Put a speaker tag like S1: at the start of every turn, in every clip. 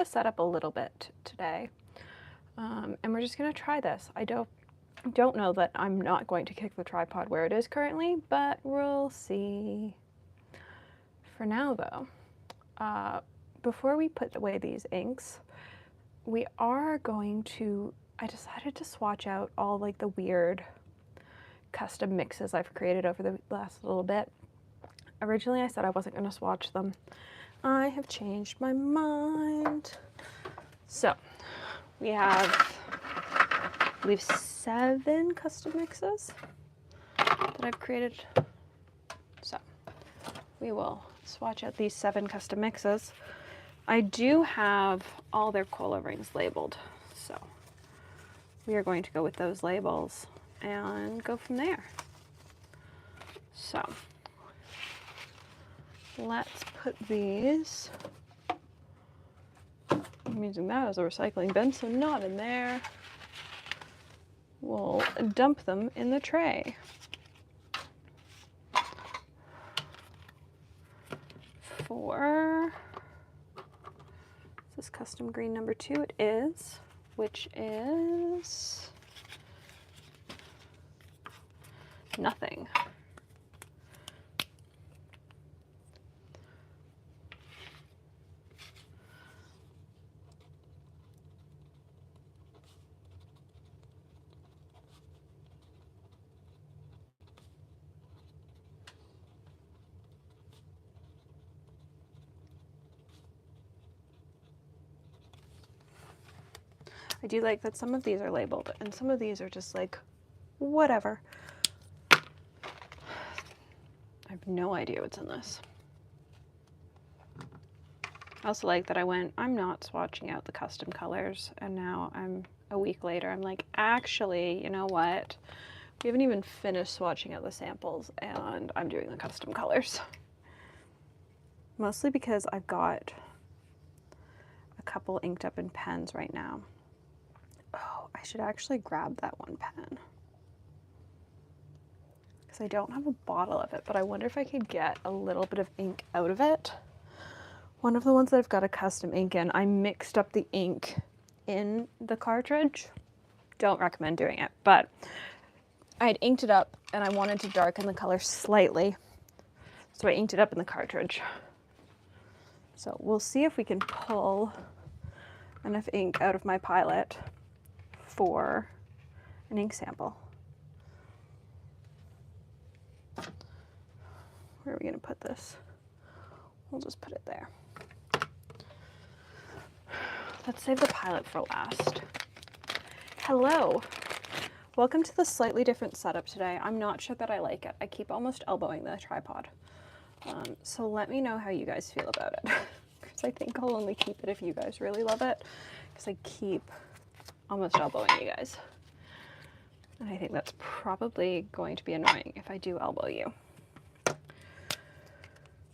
S1: the setup a little bit today, and we're just gonna try this. I don't know that I'm not going to kick the tripod where it is currently, but we'll see. For now though, before we put away these inks, we are going to, I decided to swatch out all like the weird custom mixes I've created over the last little bit. Originally I said I wasn't gonna swatch them. I have changed my mind. So we have, I believe, 7 custom mixes that I've created. So we will swatch out these 7 custom mixes. I do have all their cola rings labeled, so we are going to go with those labels and go from there. So let's put these, I'm using that as a recycling bin, so not in there. We'll dump them in the tray. For, is this custom green number 2? It is, which is nothing. I do like that some of these are labeled and some of these are just like, whatever. I have no idea what's in this. I also like that I'm not swatching out the custom colors, and now a week later, I'm like, actually, you know what? We haven't even finished swatching out the samples and I'm doing the custom colors. Mostly because I've got a couple inked up in pens right now. Oh, I should actually grab that one pen, because I don't have a bottle of it, but I wonder if I could get a little bit of ink out of it. One of the ones that I've got a custom ink in, I mixed up the ink in the cartridge. Don't recommend doing it, but I had inked it up and I wanted to darken the color slightly, so I inked it up in the cartridge. So we'll see if we can pull enough ink out of my pilot for an ink sample. Where are we going to put this? We'll just put it there. Let's save the pilot for last. Hello. Welcome to the slightly different setup today. I'm not sure that I like it. I keep almost elbowing the tripod. So let me know how you guys feel about it. Because I think I'll only keep it if you guys really love it. Because I keep almost elbowing you guys. And I think that's probably going to be annoying if I do elbow you.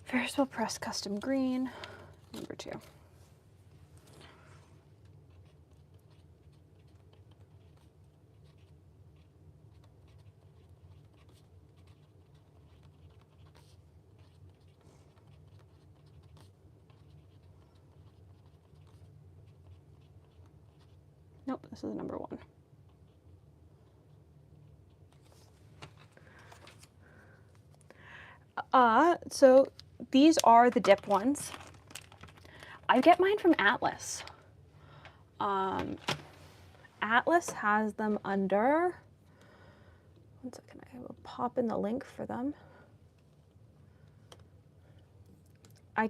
S1: Ferris wheel press custom green, number 2. Nope, this is number 1. So these are the dip ones. I get mine from Atlas. Atlas has them under, one second, I will pop in the link for them. I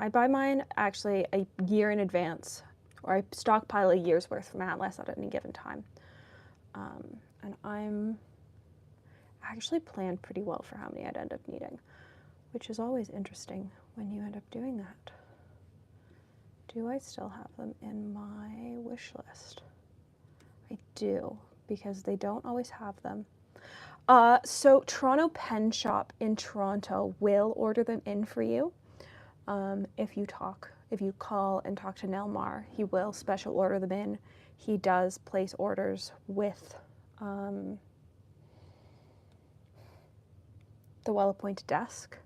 S1: buy mine actually a year in advance, or I stockpile a year's worth from Atlas at any given time. And I'm actually planned pretty well for how many I'd end up needing, which is always interesting when you end up doing that. Do I still have them in my wish list? I do, because they don't always have them. So Toronto Pen Shop in Toronto will order them in for you. If you call and talk to Nelmar, he will special order them in. He does place orders with the well-appointed desk.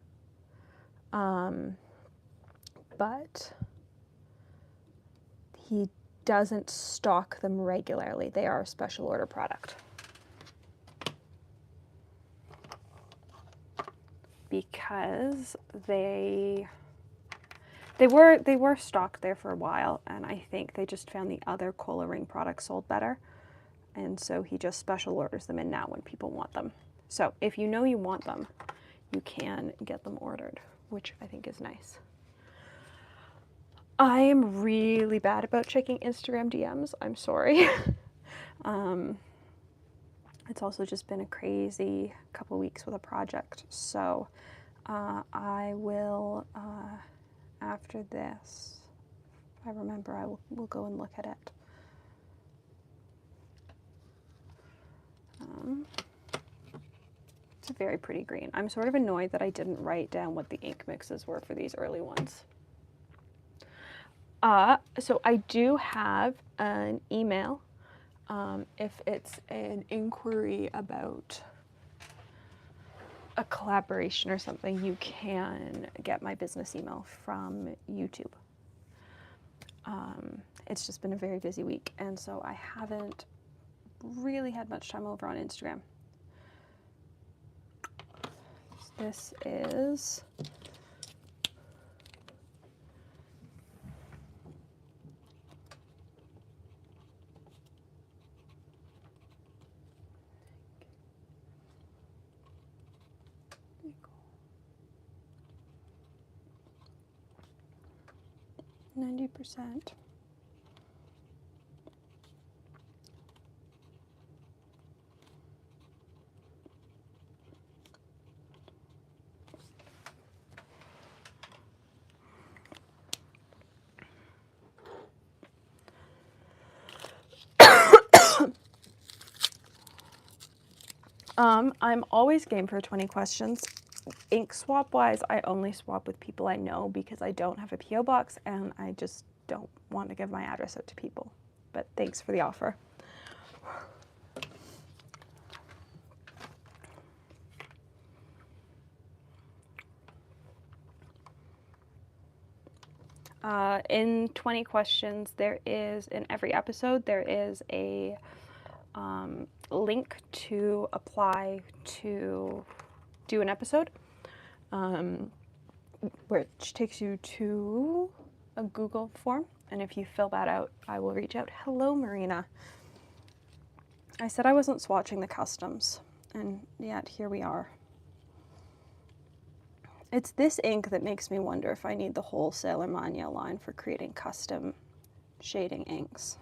S1: But he doesn't stock them regularly. They are a special order product. Because they were stocked there for a while, and I think they just found the other Cola Ring products sold better. And so he just special orders them in now when people want them. So if you know you want them, you can get them ordered, which I think is nice. I am really bad about checking Instagram DMs. I'm sorry. It's also just been a crazy couple weeks with a project. So I will, after this, if I remember, we'll go and look at it. It's a very pretty green. I'm sort of annoyed that I didn't write down what the ink mixes were for these early ones. So I do have an email. If it's an inquiry about a collaboration or something, you can get my business email from YouTube. It's just been a very busy week, and so I haven't really had much time over on Instagram. This is %. I'm always game for 20 questions. Ink swap wise, I only swap with people I know because I don't have a PO box and I just don't want to give my address out to people. But thanks for the offer. In 20 questions, there is, in every episode, there is a link to apply to do an episode, which takes you to a Google form. And if you fill that out, I will reach out. Hello, Marina. I said I wasn't swatching the customs, and yet here we are. It's this ink that makes me wonder if I need the whole Sailor Mania line for creating custom shading inks.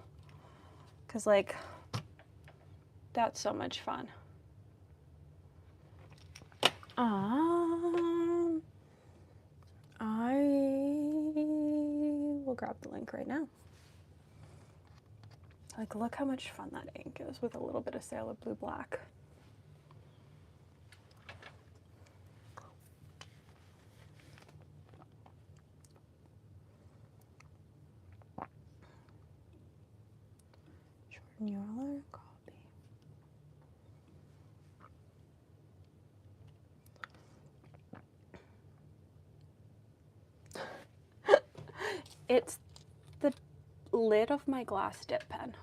S1: Because, like, that's so much fun. I will grab the link right now. Like, look how much fun that ink is with a little bit of Sailor Blue Black. Mueller copy. It's the lid of my glass dip pen.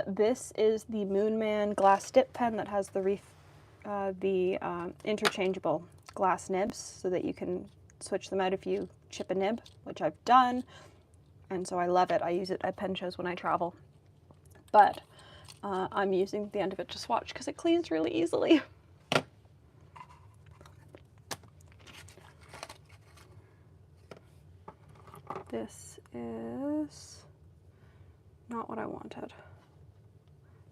S1: This is the Moonman glass dip pen that has the interchangeable glass nibs so that you can switch them out if you chip a nib, which I've done, and so I love it. I use it at pen shows when I travel, but I'm using the end of it to swatch because it cleans really easily. This is not what I wanted.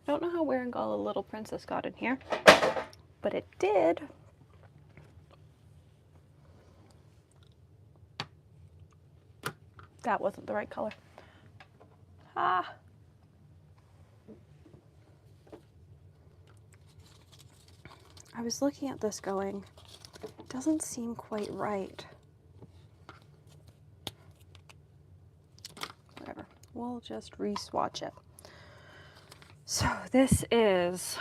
S1: I don't know how Wearing All a Little Princess got in here, but it did. That wasn't the right color. Ah. I was looking at this going, it doesn't seem quite right. Whatever, we'll just re-swatch it. So this is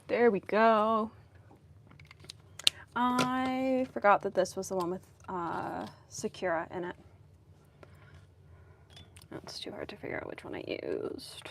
S1: There we go. I forgot that this was the one with Sakura in it. It's too hard to figure out which one I used.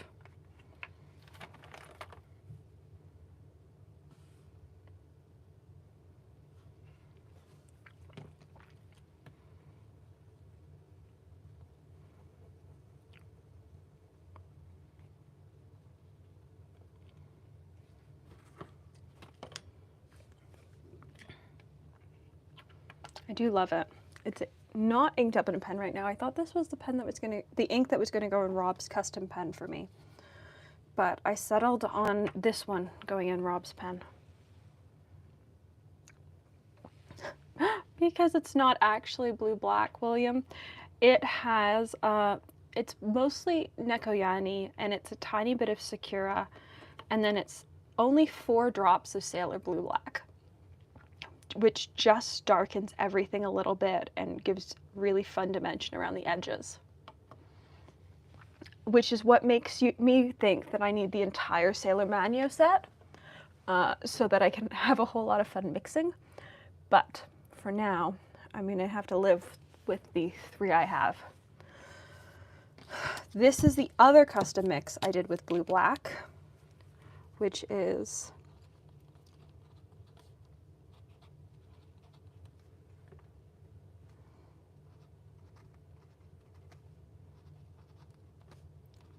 S1: I do love it. It's not inked up in a pen right now. I thought this was the pen that was the ink that was gonna go in Rob's custom pen for me. But I settled on this one going in Rob's pen. Because it's not actually blue-black, William. It has, it's mostly Nekoyani, and it's a tiny bit of Sakura, and then it's only 4 drops of Sailor Blue-Black, which just darkens everything a little bit and gives really fun dimension around the edges. Which is what makes me think that I need the entire Sailor Manyo set, so that I can have a whole lot of fun mixing. But for now, I'm gonna have to live with the 3 I have. This is the other custom mix I did with Blue Black, which is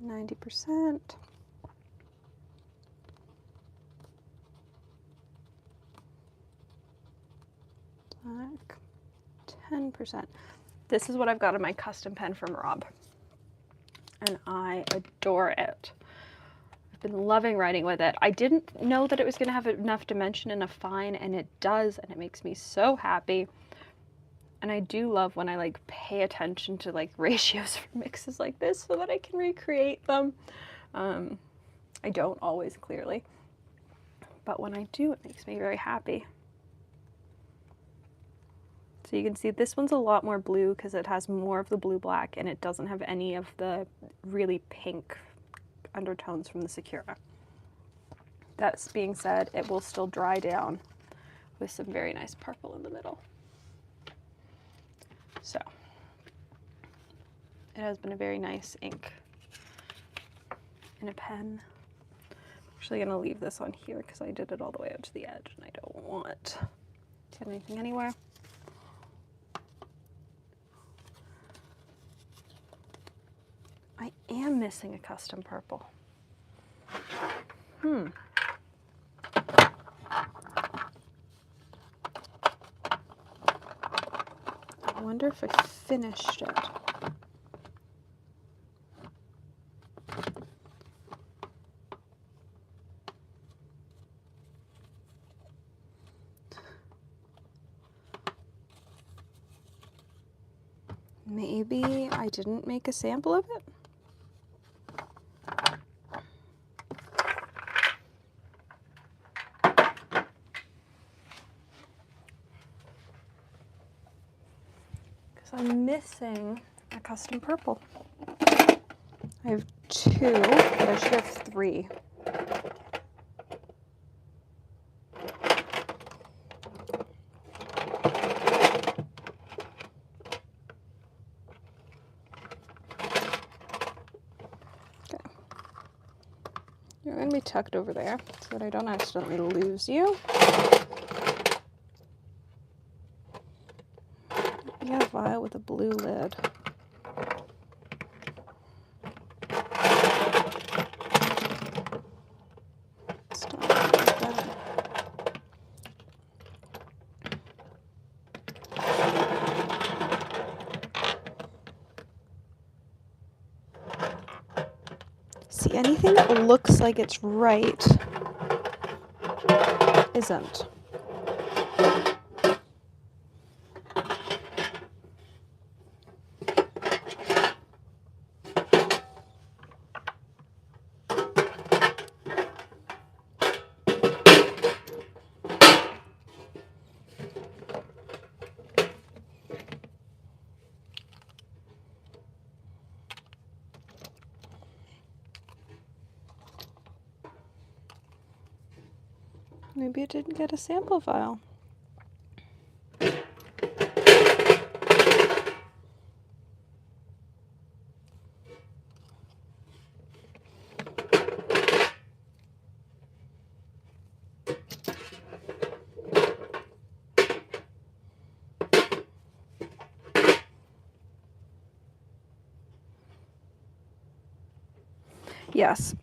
S1: %. Black, 10%. This is what I've got in my custom pen from Rob, and I adore it. I've been loving writing with it. I didn't know that it was going to have enough dimension, enough fine, and it does, and it makes me so happy. And I do love when I like pay attention to like ratios for mixes like this so that I can recreate them. I don't always, clearly, but when I do, it makes me very happy. So you can see this one's a lot more blue because it has more of the blue-black and it doesn't have any of the really pink undertones from the Sakura. That being said, it will still dry down with some very nice purple in the middle. So it has been a very nice ink in a pen. I'm actually going to leave this on here because I did it all the way out to the edge and I don't want to get anything anywhere. I am missing a custom purple. I wonder if I finished it. Maybe I didn't make a sample of it? I'm missing a custom purple. I have 2, but I should have 3. Okay. You're going to be tucked over there so that I don't accidentally lose you. Yeah, vial with a blue lid. Stop like that. See, anything that looks like it's right isn't. Maybe it didn't get a sample vial. Yes.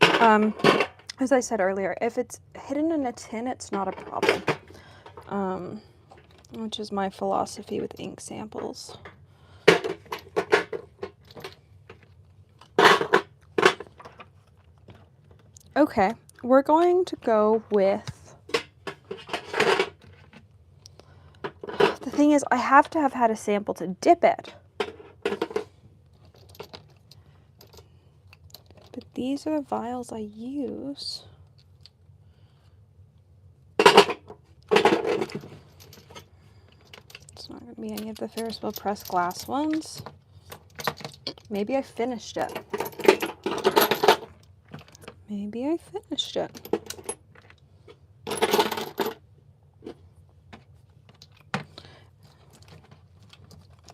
S1: As I said earlier, if it's hidden in a tin, it's not a problem. Which is my philosophy with ink samples. Okay, we're going to go with... The thing is, I have to have had a sample to dip it. But these are the vials I use. It's not going to be any of the Ferris wheel press glass ones. Maybe I finished it. Maybe I finished it.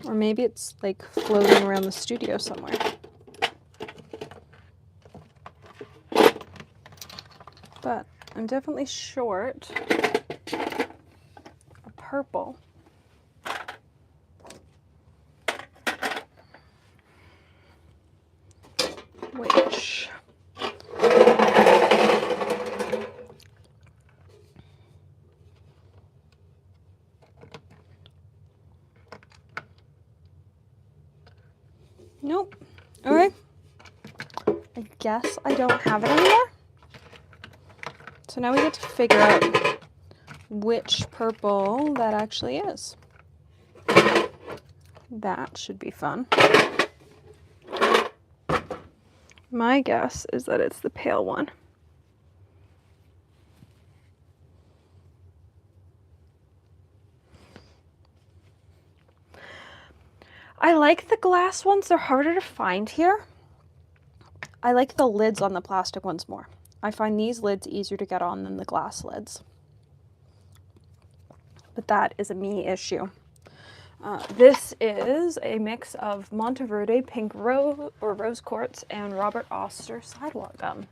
S1: Or maybe it's like floating around the studio somewhere. But I'm definitely short a purple. Which nope. Okay. I guess I don't have it anymore. So now we get to figure out which purple that actually is. That should be fun. My guess is that it's the pale one. I like the glass ones. They're harder to find here. I like the lids on the plastic ones more. I find these lids easier to get on than the glass lids. But that is a me issue. This is a mix of Monteverde Pink Rose Quartz and Robert Oster Sidewalk Gum.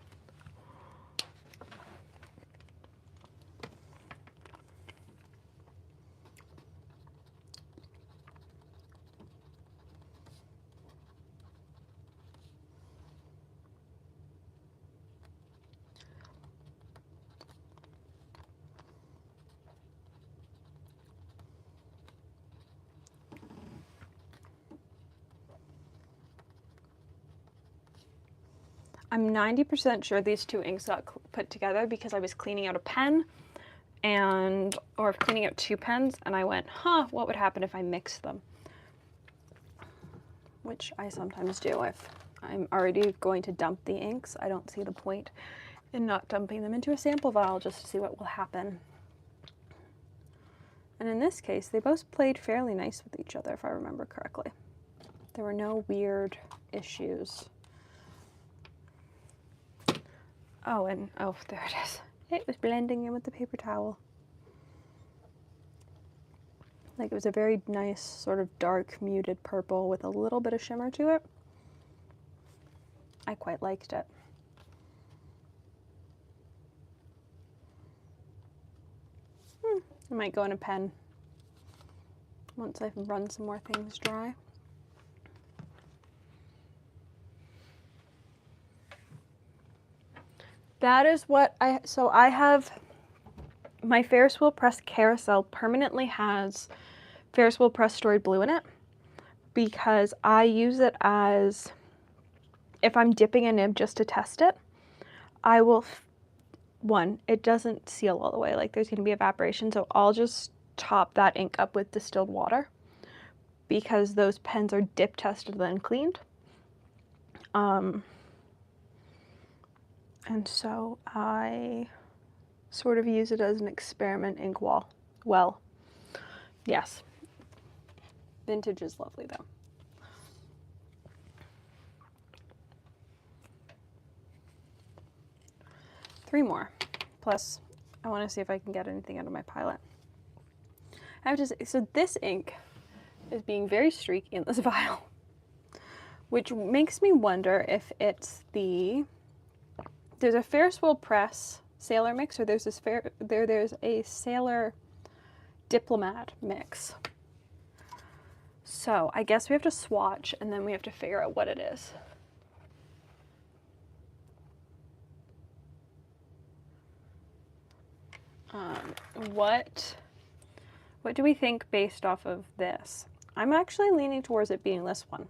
S1: I'm 90% sure these two inks got put together because I was cleaning out a pen or cleaning out two pens, and I went, huh, what would happen if I mixed them? Which I sometimes do. If I'm already going to dump the inks, I don't see the point in not dumping them into a sample vial just to see what will happen. And in this case, they both played fairly nice with each other, if I remember correctly. There were no weird issues. Oh, and oh, there it is. It was blending in with the paper towel. Like, it was a very nice, sort of dark, muted purple with a little bit of shimmer to it. I quite liked it. I might go in a pen once I've run some more things dry. That is what so I have, my Ferris wheel press carousel permanently has Ferris wheel press Storied Blue in it because I use it as, if I'm dipping a nib just to test it, I will, one, it doesn't seal all the way, like there's gonna be evaporation, so I'll just top that ink up with distilled water because those pens are dip tested then cleaned. And so I sort of use it as an experiment ink wall. Well, yes. Vintage is lovely though. Three more, plus I want to see if I can get anything out of my palette. I have to say, so this ink is being very streaky in this vial, which makes me wonder if it's there's a Ferris Wheel Press Sailor mix, or there's a Sailor Diplomat mix. So I guess we have to swatch and then we have to figure out what it is. What do we think based off of this? I'm actually leaning towards it being this one.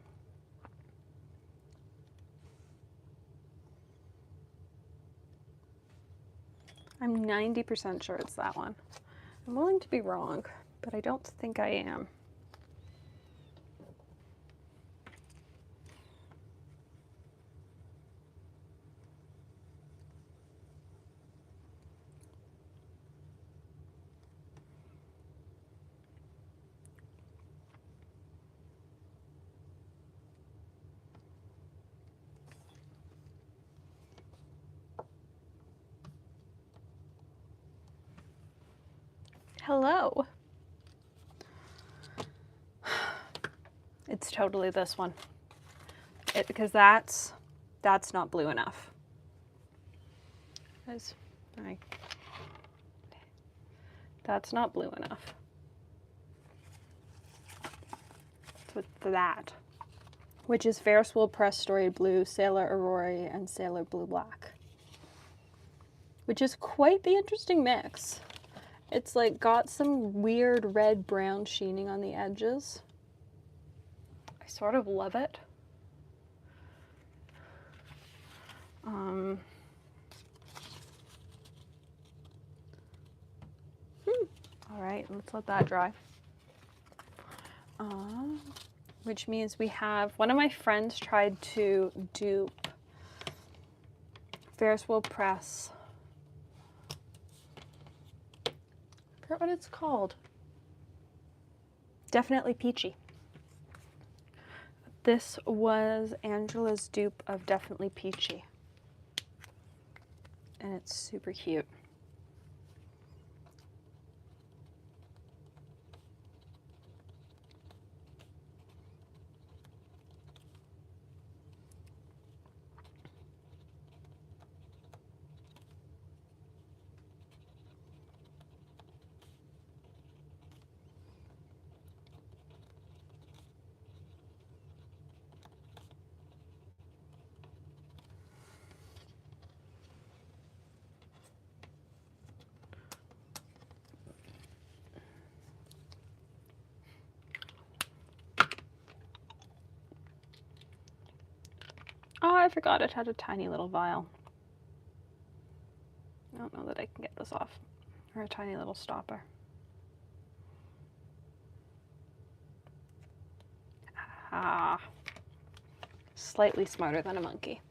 S1: I'm 90% sure it's that one. I'm willing to be wrong, but I don't think I am. Hello. It's totally this one. Because that's not blue enough. That's not blue enough. So it's that. Which is Ferris Wheel Press Storied Blue, Sailor Aurora, and Sailor Blue Black. Which is quite the interesting mix. It's like got some weird red-brown sheening on the edges. I sort of love it. All right, let's let that dry. Which means we have, one of my friends tried to dupe Ferris Wheel Press. I forgot what it's called. Definitely Peachy. This was Angela's dupe of Definitely Peachy. And it's super cute. Oh, I forgot it had a tiny little vial. I don't know that I can get this off. Or a tiny little stopper. Ah. Slightly smarter than a monkey.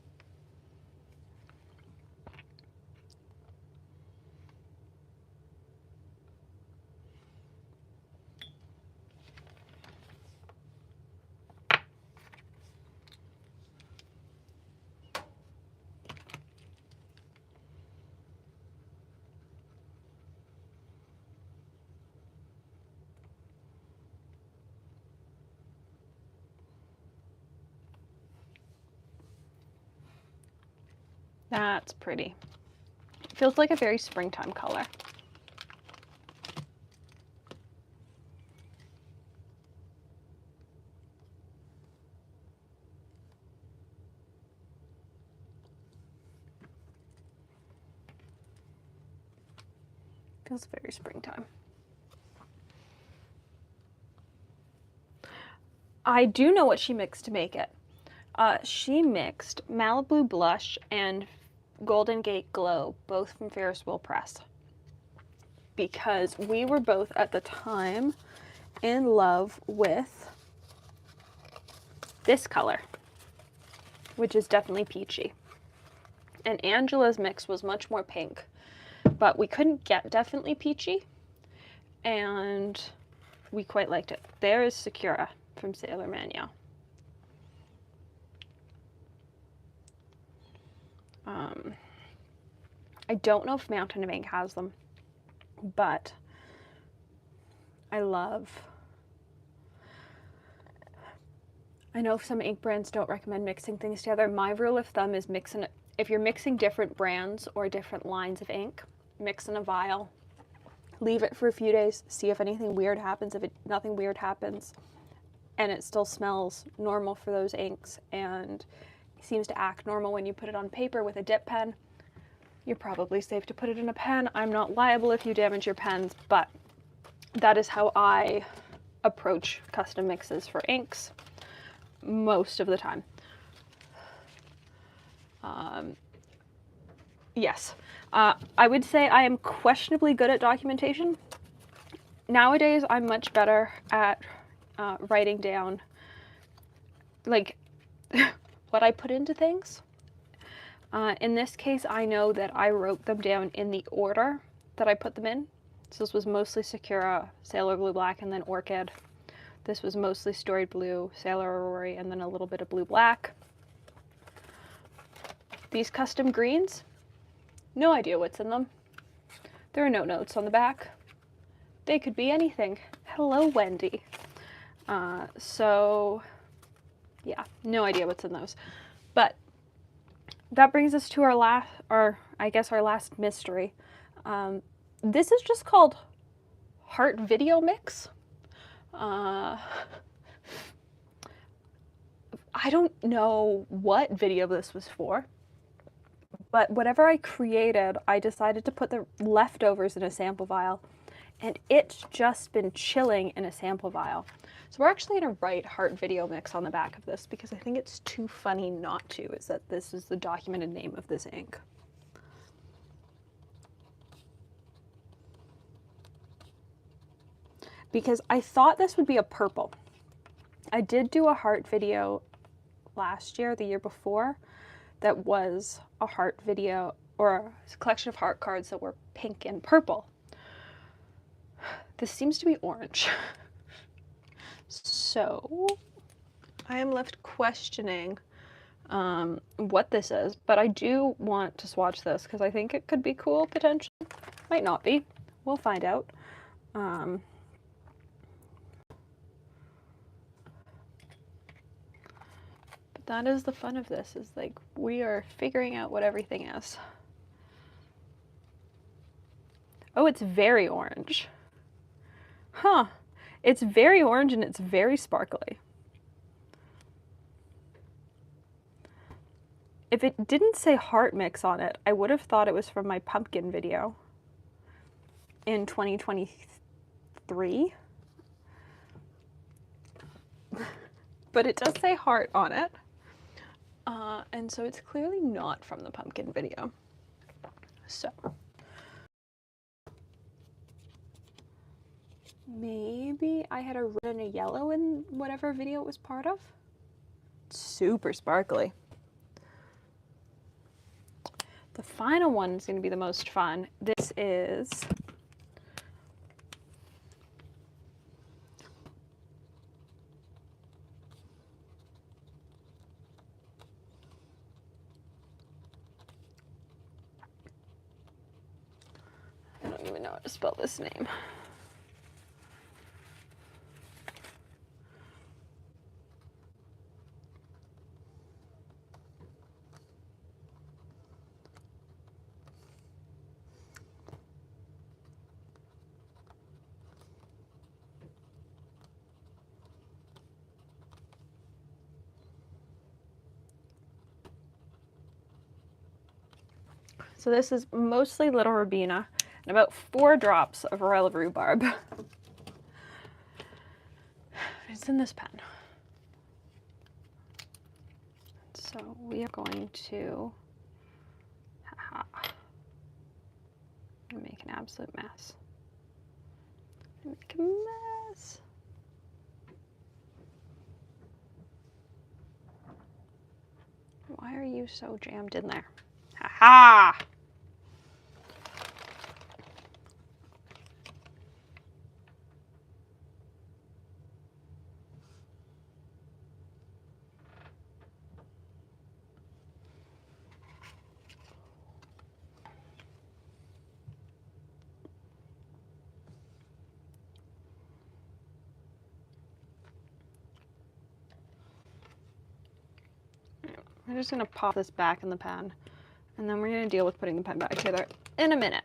S1: That's pretty. It feels like a very springtime color. Feels very springtime. I do know what she mixed to make it. She mixed Malibu Blush and Golden Gate Glow, both from Ferris Wheel Press. Because we were both at the time in love with this color, which is Definitely Peachy. And Angela's mix was much more pink, but we couldn't get Definitely Peachy, and we quite liked it. There is Sakura from Sailor Mania. I don't know if Mountain of Ink has them. but I know some ink brands don't recommend mixing things together. My rule of thumb is if you're mixing different brands or different lines of ink, mix in a vial, leave it for a few days, see if anything weird happens. If nothing weird happens and it still smells normal for those inks and seems to act normal when you put it on paper with a dip pen, you're probably safe to put it in a pen. I'm not liable if you damage your pens, but that is how I approach custom mixes for inks most of the time. Yes, I would say I am questionably good at documentation. Nowadays, I'm much better at writing down like what I put into things. In this case, I know that I wrote them down in the order that I put them in. So this was mostly Sakura, Sailor Blue Black, and then Orchid. This was mostly Storied Blue, Sailor Aurora, and then a little bit of Blue Black. These custom greens, no idea what's in them. There are no notes on the back. They could be anything. Hello, Wendy. So yeah, no idea what's in those. But that brings us to our last mystery. This is just called Heart Video Mix. I don't know what video this was for, but whatever I created, I decided to put the leftovers in a sample vial, and it's just been chilling in a sample vial. So we're actually going to write Heart Video Mix on the back of this because I think it's too funny not to, is that this is the documented name of this ink. Because I thought this would be a purple. I did do a heart video last year, the year before, that was a heart video, or a collection of heart cards that were pink and purple. This seems to be orange. So I am left questioning what this is, but I do want to swatch this because I think it could be cool potentially. Might not be. We'll find out. But that is the fun of this, is like we are figuring out what everything is. Oh, it's very orange. Huh. It's very orange and it's very sparkly. If it didn't say heart mix on it, I would have thought it was from my pumpkin video in 2023. But it does say heart on it. And so it's clearly not from the pumpkin video. So maybe I had a red and a yellow in whatever video it was part of. Super sparkly. The final one is going to be the most fun. This is I don't even know how to spell this name. So this is mostly Little Rabina and about 4 drops of Royal Rhubarb. It's in this pen. So we are going to make an absolute mess. Make a mess. Why are you so jammed in there? Ha-ha! I'm just gonna pop this back in the pen, and then we're gonna deal with putting the pen back together in a minute.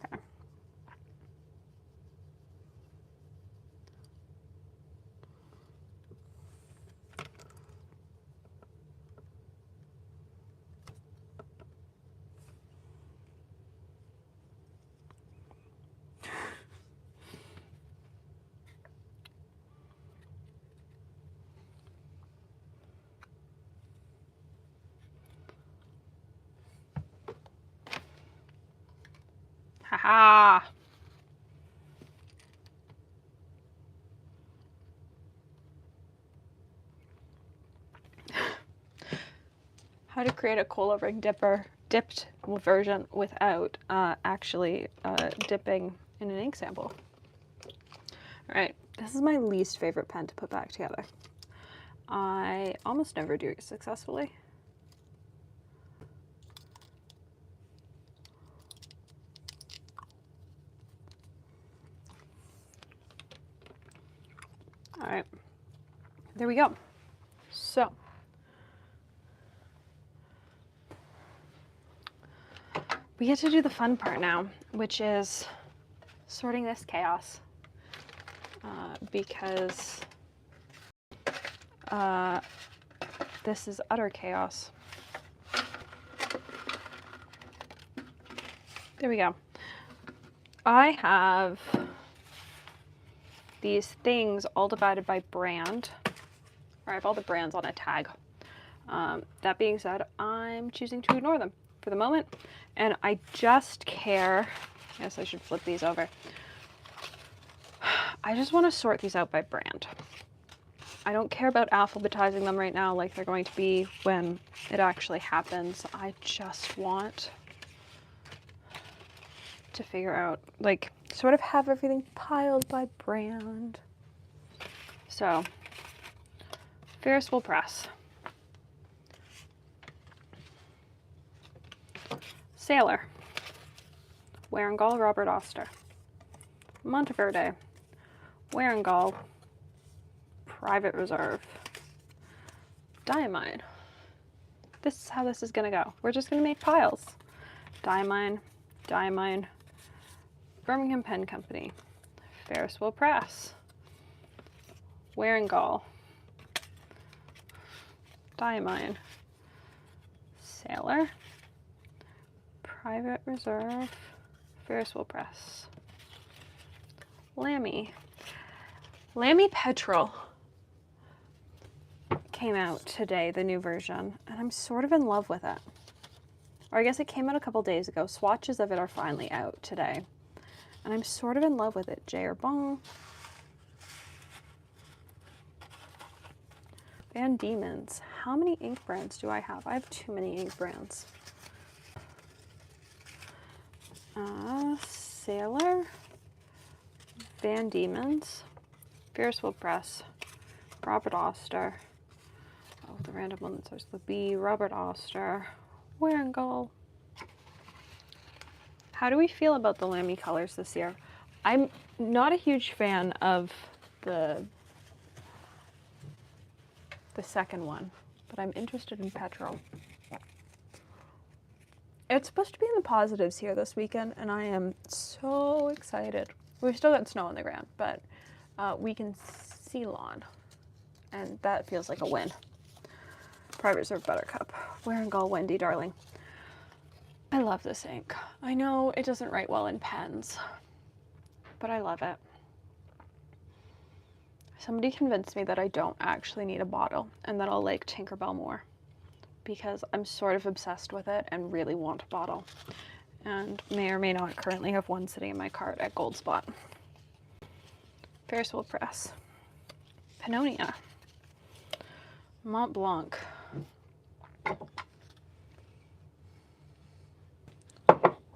S1: Okay. Haha! How to create a cola ring dipped version without actually dipping in an ink sample. All right, this is my least favorite pen to put back together. I almost never do it successfully. All right, there we go. So, we get to do the fun part now, which is sorting this chaos. Because this is utter chaos. There we go. I have these things all divided by brand, or I have all the brands on a tag. That being said, I'm choosing to ignore them for the moment, and I just care, I guess I should flip these over. I just want to sort these out by brand. I don't care about alphabetizing them right now like they're going to be when it actually happens. I just want to figure out, like, sort of have everything piled by brand. So, Ferris Wheel Press. Sailor. Warengall, Robert Oster. Monteverde. Warengall, Private Reserve. Diamine. This is how this is gonna go. We're just gonna make piles. Diamine, Diamine, Birmingham Pen Company, Ferris Wheel Press, Warengall, Diamine, Sailor, Private Reserve, Ferris Wheel Press, Lamy. Lamy Petrol came out today, the new version, and I'm sort of in love with it. Or I guess it came out a couple days ago. Swatches of it are finally out today, and I'm sort of in love with it. J. Herbin. Van Diemen's. How many ink brands do I have? I have too many ink brands. Sailor. Van Diemen's. Ferris Wheel Press, Robert Oster, oh, the random one that starts with B, Robert Oster, Warengall. How do we feel about the Lamy colors this year? I'm not a huge fan of the second one, but I'm interested in Petrol. It's supposed to be in the positives here this weekend, and I am so excited. We've still got snow on the ground, but we can see lawn, and that feels like a win. Private Reserve Buttercup. Warengall, Wendy, darling. I love this ink. I know it doesn't write well in pens, but I love it. Somebody convinced me that I don't actually need a bottle and that I'll like Tinkerbell more, because I'm sort of obsessed with it and really want a bottle, and may or may not currently have one sitting in my cart at Goldspot. Ferris Wheel Press. Pannonia. Mont Blanc.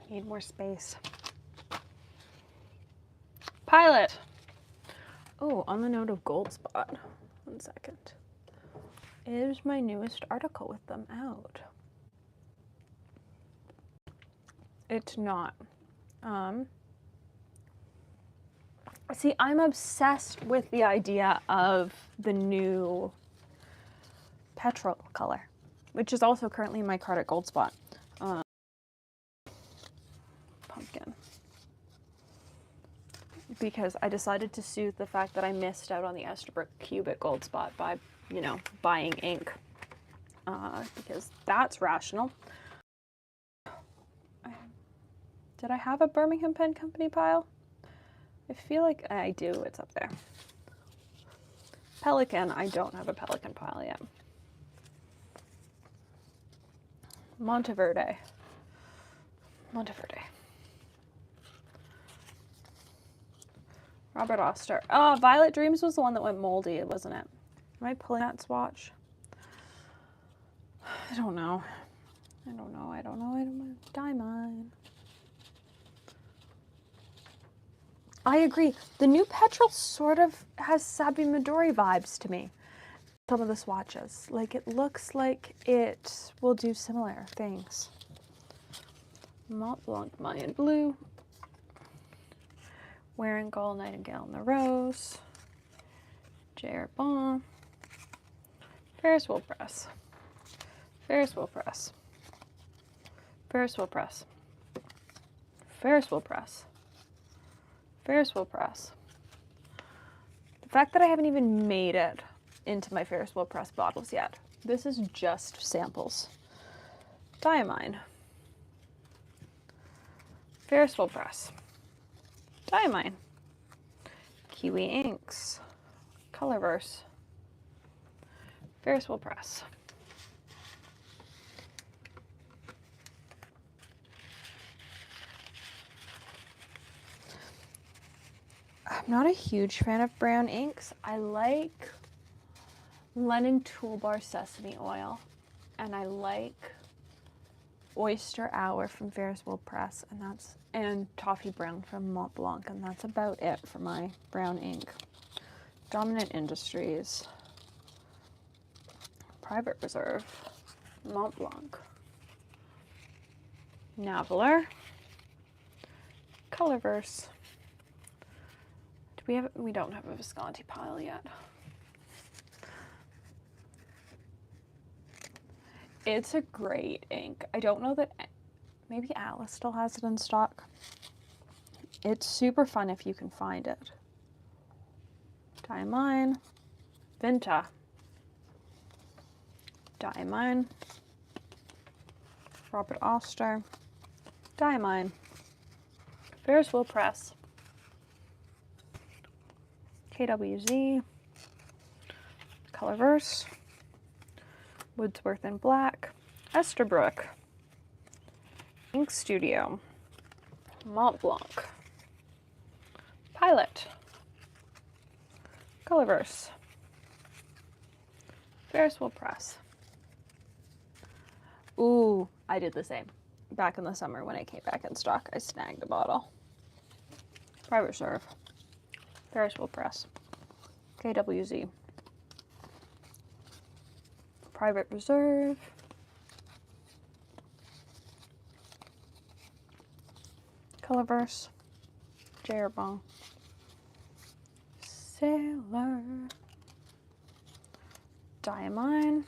S1: Need more space. Pilot. Oh, on the note of Goldspot, 1 second. Is my newest article with them out? It's not. See, I'm obsessed with the idea of the new petrol color, which is also currently in my cart at Gold Spot. Pumpkin. Because I decided to soothe the fact that I missed out on the Esterbrook Cube at Gold Spot by, you know, buying ink. Because that's rational. Did I have a Birmingham Pen Company pile? I feel like I do. It's up there. Pelican. I don't have a Pelican pile yet. Monteverde. Monteverde. Robert Oster. Oh, Violet Dreams was the one that went moldy, wasn't it? Am I pulling that swatch? I don't know. I don't know. I don't know. I don't know. Diamond. I agree. The new petrol sort of has Sabi Midori vibes to me. Some of the swatches. Like, it looks like it will do similar things. Mont Blanc Mayan Blue. Wearing Gold, Nightingale and the Rose. J.R. Bon. Ferris Wheel Press. Ferris Wheel Press. Ferris Wheel Press. Ferris Wheel Press. Ferris Wheel Press. The fact that I haven't even made it into my Ferris Wheel Press bottles yet. This is just samples. Diamine. Ferris Wheel Press. Diamine. Kiwi Inks. Colorverse. Ferris Wheel Press. I'm not a huge fan of brown inks. I like Lennon Toolbar Sesame Oil, and I like Oyster Hour from Ferris Wheel Press, and Toffee Brown from Mont Blanc, and that's about it for my brown ink. Dominant Industries, Private Reserve, Mont Blanc, Naveler, Colorverse. We don't have a Visconti pile yet. It's a great ink. I don't know that, maybe Alice still has it in stock. It's super fun if you can find it. Diamine, Vinta, Diamine, Robert Oster, Diamine, Ferris Wheel Press, KWZ, Colorverse, Woodsworth in Black, Esterbrook, Ink Studio, Mont Blanc, Pilot, Colorverse, Ferris Wheel Press. Ooh, I did the same. Back in the summer when it came back in stock, I snagged a bottle. Private Reserve, Ferris Wheel Press, KWZ, Private Reserve, Colorverse, J.R. Bon, Sailor, Diamine,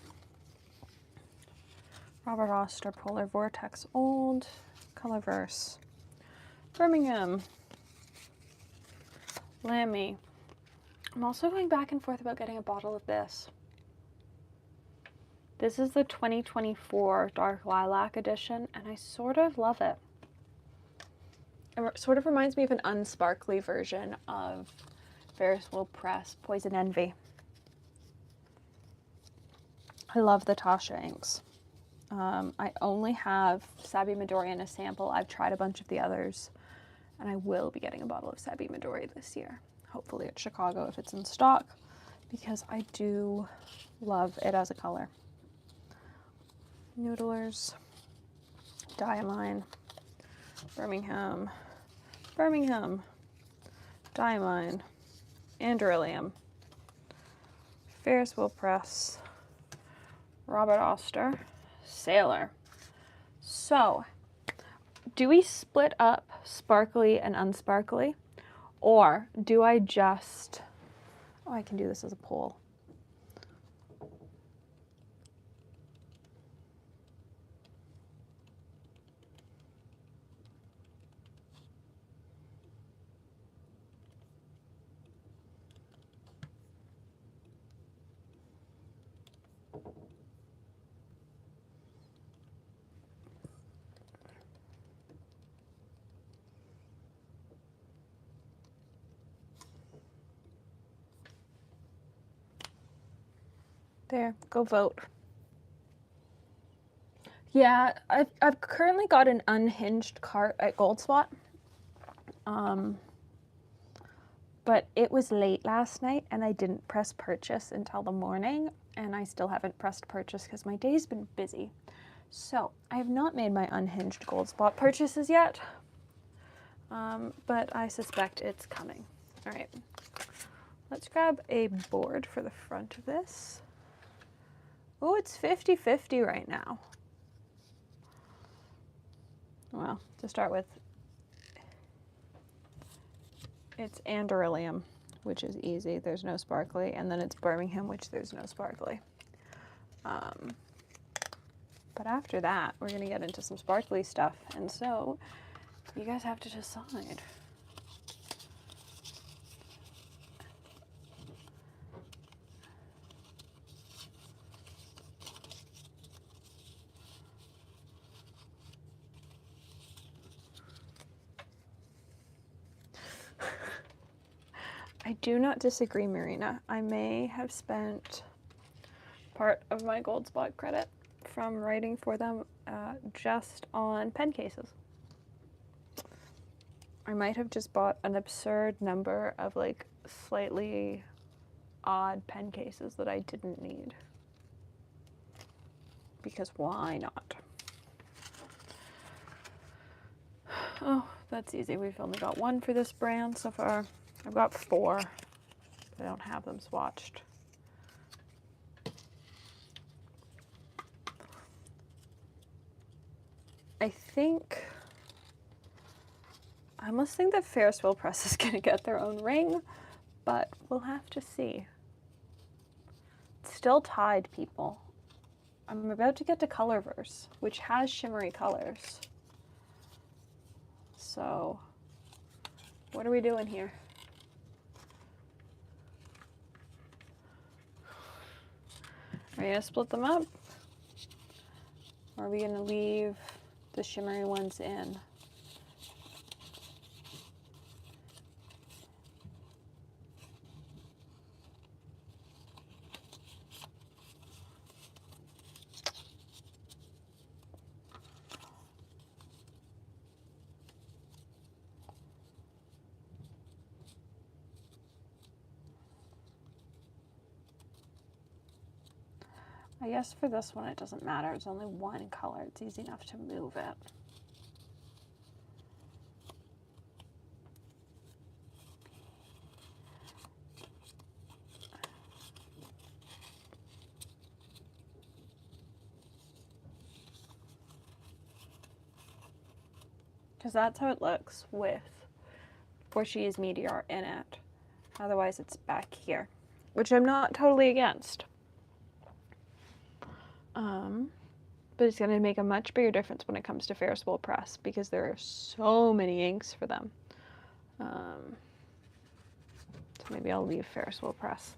S1: Robert Oster, Polar Vortex Old, Colorverse, Birmingham, Lamy. I'm also going back and forth about getting a bottle of this. This is the 2024 Dark Lilac edition, and I sort of love it. It sort of reminds me of an unsparkly version of Ferris Wheel Press Poison Envy. I love the Tasha inks. I only have Sabi Midori in a sample. I've tried a bunch of the others, and I will be getting a bottle of Sabi Midori this year. Hopefully at Chicago if it's in stock, because I do love it as a color. Noodlers, Diamine, Birmingham, Diamine, Andrellium, Ferris Wheel Press, Robert Oster, Sailor. So, do we split up sparkly and unsparkly? Or do I just, oh, I can do this as a poll. There, go vote. Yeah, I've currently got an unhinged cart at Goldswat. But it was late last night and I didn't press purchase until the morning, and I still haven't pressed purchase because my day's been busy. So I have not made my unhinged Goldspot purchases yet, but I suspect it's coming. All right, let's grab a board for the front of this. Oh, it's 50-50 right now. Well, to start with, it's Anderillium, which is easy. There's no sparkly. And then it's Birmingham, which there's no sparkly. But after that, we're going to get into some sparkly stuff. And so you guys have to decide. I do not disagree, Marina. I may have spent part of my Goldspot credit from writing for them just on pen cases. I might have just bought an absurd number of like slightly odd pen cases that I didn't need. Because why not? Oh, that's easy. We've only got one for this brand so far. I've got 4. I don't have them swatched. I almost think that Ferris Wheel Press is going to get their own ring, but we'll have to see. It's still tied, people. I'm about to get to Colorverse, which has shimmery colors. So, what are we doing here? Are we going to split them up? Or are we going to leave the shimmery ones in? I guess for this one it doesn't matter. It's only one color. It's easy enough to move it. Because that's how it looks with Portuguese Meteor in it. Otherwise it's back here, which I'm not totally against. But it's going to make a much bigger difference when it comes to Ferris Wheel Press because there are so many inks for them. So maybe I'll leave Ferris Wheel Press.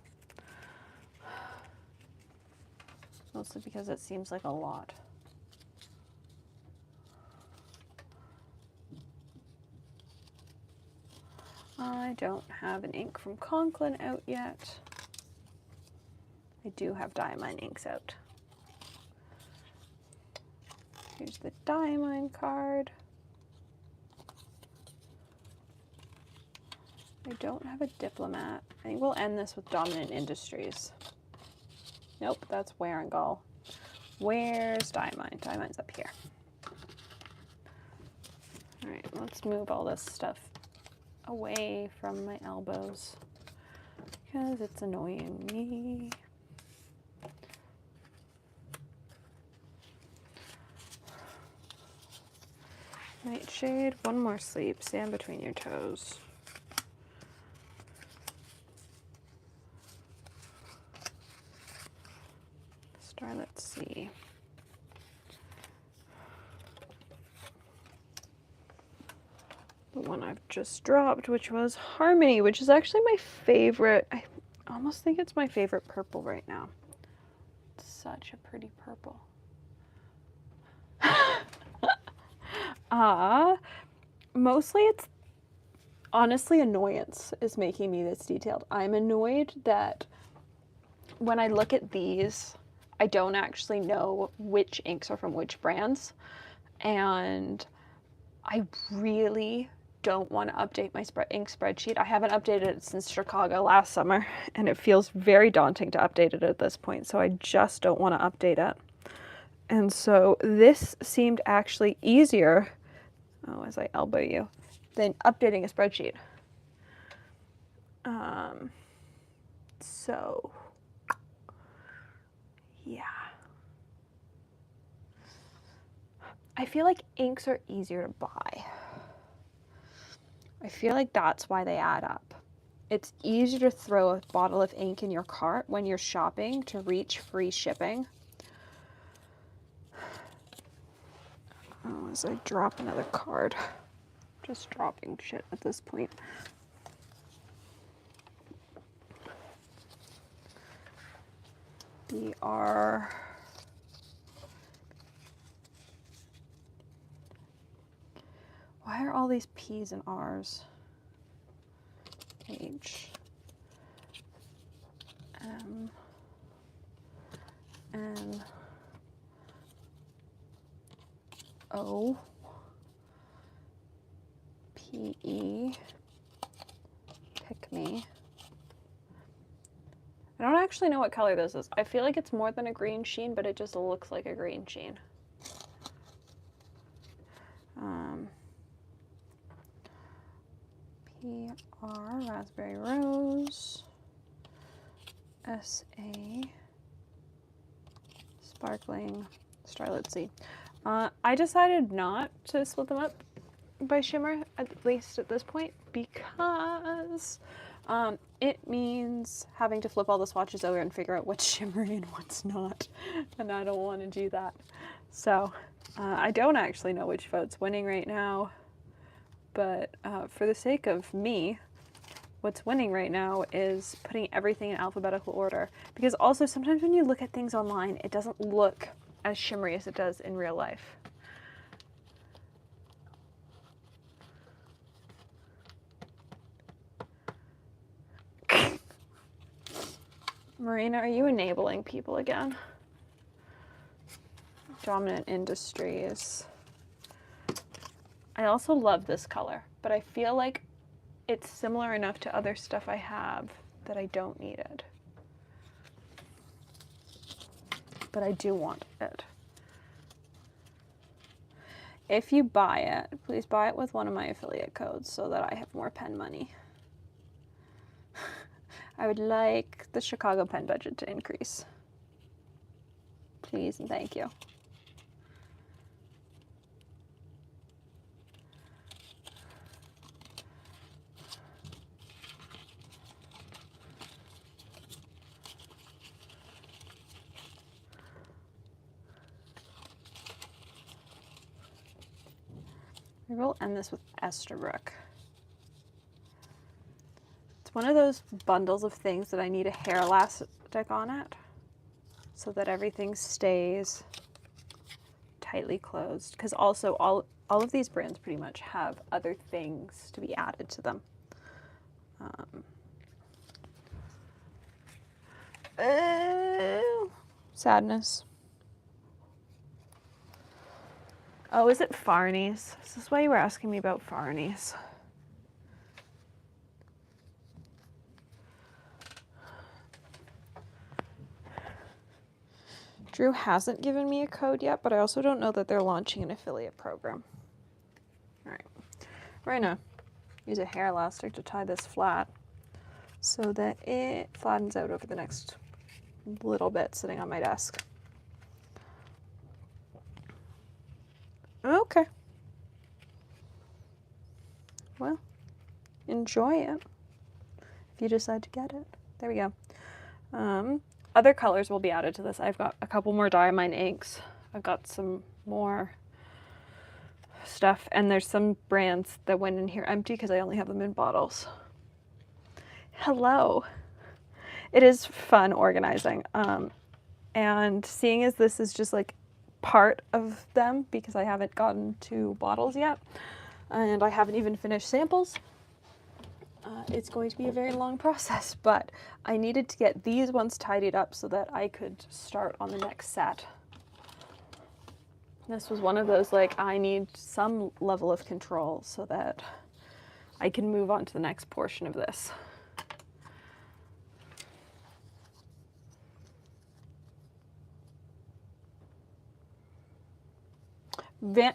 S1: Mostly because it seems like a lot. I don't have an ink from Conklin out yet. I do have Diamine inks out. Here's the Diamine card. I don't have a Diplomat. I think we'll end this with Dominant Industries. Nope, that's Warringal. Where's Diamine? Diamine's up here. All right, let's move all this stuff away from my elbows because it's annoying me. Nightshade, one more sleep, sand between your toes. Starlet Sea. The one I've just dropped, which was Harmony, which is actually my favorite. I almost think it's my favorite purple right now. It's such a pretty purple. Mostly it's honestly annoyance is making me this detailed. I'm annoyed that when I look at these, I don't actually know which inks are from which brands, and I really don't want to update my ink spreadsheet. I haven't updated it since Chicago last summer, and it feels very daunting to update it at this point, so I just don't want to update it. And so this seemed actually easier, as I elbow you, than updating a spreadsheet. So, yeah. I feel like inks are easier to buy. I feel like that's why they add up. It's easier to throw a bottle of ink in your cart when you're shopping to reach free shipping. Oh, as I drop another card. Just dropping shit at this point. BR. Why are all these P's and R's? H. M. N. O. P. E. Pick me. I don't actually know what color this is. I feel like it's more than a green sheen, but it just looks like a green sheen. PR, Raspberry Rose, SA, Sparkling, Starlet Sea. I decided not to split them up by shimmer, at least at this point, because it means having to flip all the swatches over and figure out what's shimmery and what's not, and I don't want to do that. So I don't actually know which vote's winning right now, but for the sake of me, what's winning right now is putting everything in alphabetical order, because also sometimes when you look at things online, it doesn't look as shimmery as it does in real life. Marina, are you enabling people again? Dominant Industries. I also love this color, but I feel like it's similar enough to other stuff I have that I don't need it. But I do want it. If you buy it, please buy it with one of my affiliate codes so that I have more pen money. I would like the Chicago pen budget to increase. Please and thank you. Maybe we'll end this with Esterbrook. It's one of those bundles of things that I need a hair elastic on it so that everything stays tightly closed. Because also all of these brands pretty much have other things to be added to them. Sadness. Oh, is it Farney's? Is this why you were asking me about Farney's? Drew hasn't given me a code yet, but I also don't know that they're launching an affiliate program. All right. Right now, use a hair elastic to tie this flat so that it flattens out over the next little bit sitting on my desk. Okay. well, enjoy it if you decide to get it. There we go. Other colors will be added to this. I've got a couple more Diamine inks. I've got some more stuff, and there's some brands that went in here empty because I only have them in bottles. Hello. It is fun organizing. And seeing as this is just like part of them because I haven't gotten to bottles yet and I haven't even finished samples, it's going to be a very long process, but I needed to get these ones tidied up so that I could start on the next set. This was one of those, like, I need some level of control so that I can move on to the next portion of this.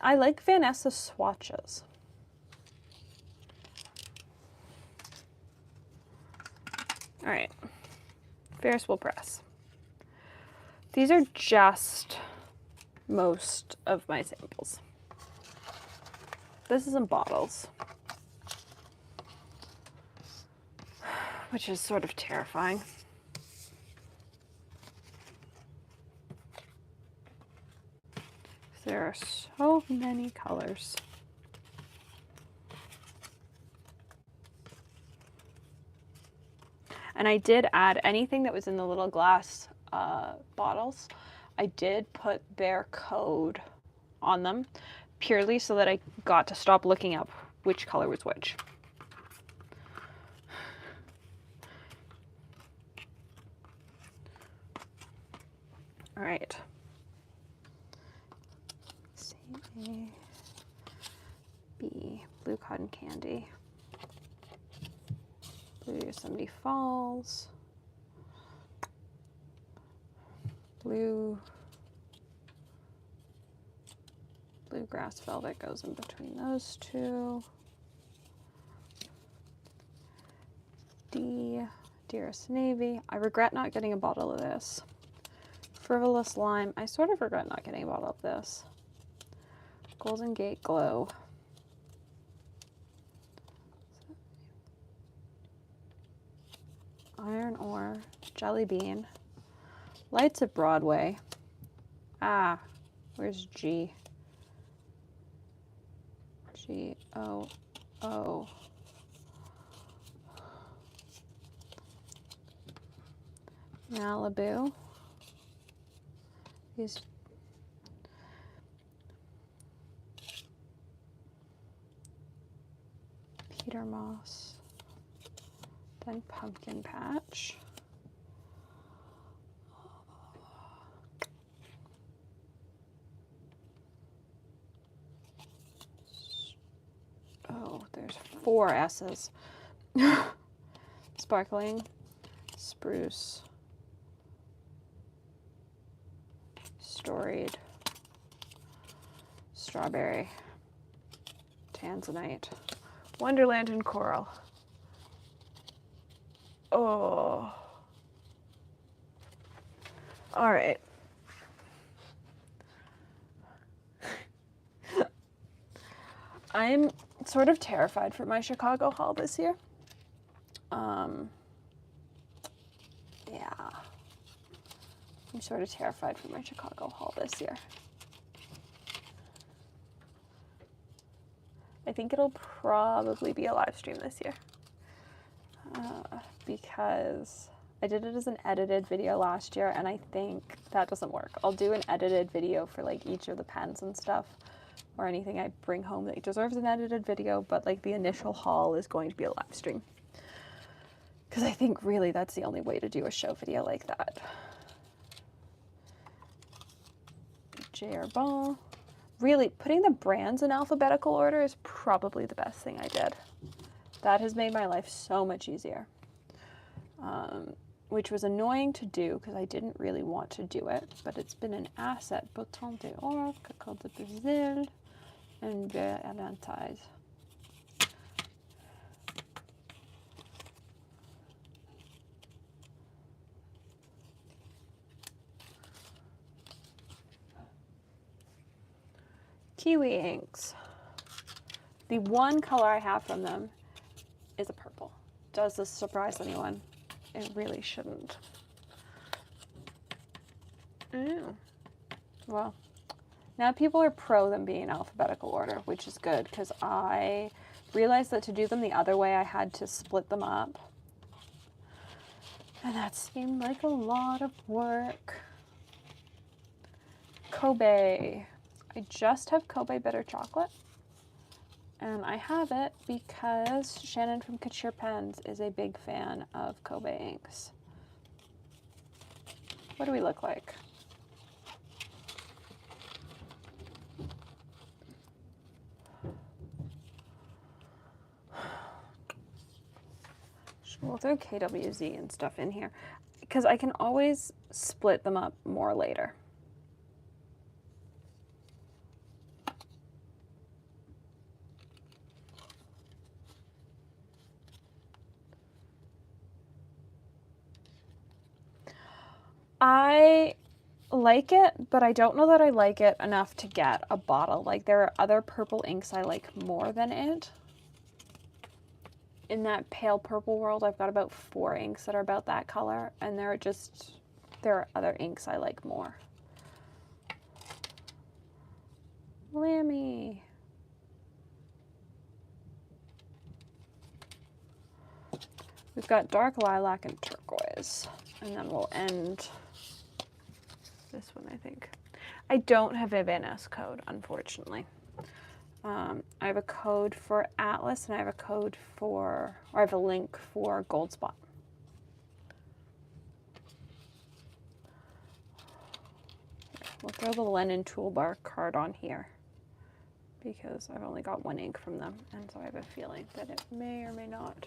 S1: I like Vanessa swatches. All right, Ferris wheel press. These are just most of my samples. This is in bottles, which is sort of terrifying. There are so many colors. And I did add anything that was in the little glass bottles. I did put their code on them purely so that I got to stop looking up which color was which. All right. B, Blue Cotton Candy. Blue Yosemite Falls. Blue Grass Velvet goes in between those two. D, Dearest Navy. I regret not getting a bottle of this. Frivolous Lime. I sort of regret not getting a bottle of this. Golden Gate Glow. Iron Ore. Jelly Bean. Lights at Broadway. Ah, where's G? G-O-O. Malibu. These Peter Moss. Then Pumpkin Patch. Oh, there's 4 S's. Sparkling, Spruce, Storied, Strawberry, Tanzanite, Wonderland and Coral. Oh. All right. I'm sort of terrified for my Chicago haul this year. Yeah. I'm sort of terrified for my Chicago haul this year. I think it'll probably be a live stream this year. Because I did it as an edited video last year and I think that doesn't work. I'll do an edited video for like each of the pens and stuff or anything I bring home that deserves an edited video, but like the initial haul is going to be a live stream. Because I think really that's the only way to do a show video like that. J.R. Ball. Really, putting the brands in alphabetical order is probably the best thing I did. That has made my life so much easier. Which was annoying to do because I didn't really want to do it, but it's been an asset. Botão de Ouro, Cacau de Brazil, and Vera Avantage. Kiwi inks.
S2: The one color I have from them is a purple. Does this surprise anyone? It really shouldn't.
S1: Oh.
S2: Well, now people are pro them being in alphabetical order, which is good because I realized that to do them the other way, I had to split them up. And that seemed like a lot of work. Kobe. I just have Kobe bitter chocolate. And I have it because Shannon from Couture Pens is a big fan of Kobe inks. What do we look like? We'll throw KWZ and stuff in here because I can always split them up more later. I like it, but I don't know that I like it enough to get a bottle. Like, there are other purple inks I like more than it. In that pale purple world, I've got about 4 inks that are about that color, and there are other inks I like more. Lammy. We've got dark lilac and turquoise, and then we'll end this one, I think. I don't have a Van Ness code, unfortunately. I have a code for Atlas, and I have a code for, or I have a link for Gold Spot. We'll throw the Lennon Toolbar card on here because I've only got 1 ink from them, and so I have a feeling that it may or may not.